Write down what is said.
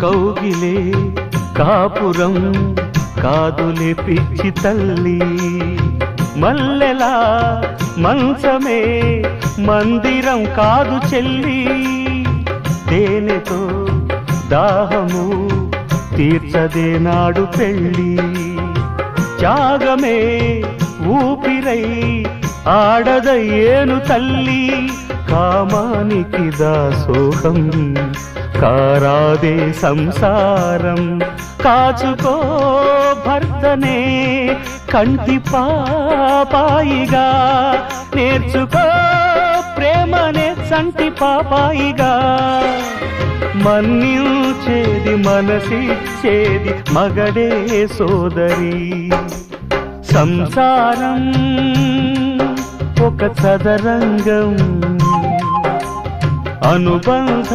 కౌగిలే కాపురం కాదులే పిచ్చి తల్లి, మల్లెలా మంచమే మందిరం కాదు చెల్లి. తేనెతో దాహము తీర్చదే నాడు పెళ్ళి, త్యాగమే ఊపిరై ఆడదయ్యేను తల్లి. కామానికి దాసోహం కారాదే సంసారం, కాచుకో భర్తనే కంటి పాపాయిగా, నేర్చుకో ప్రేమనే సంటి పాపాయిగా. మన్నించేది మనసిచ్చేది మగడే సోదరి, సంసారం ఒక చదరంగం అనుబంధం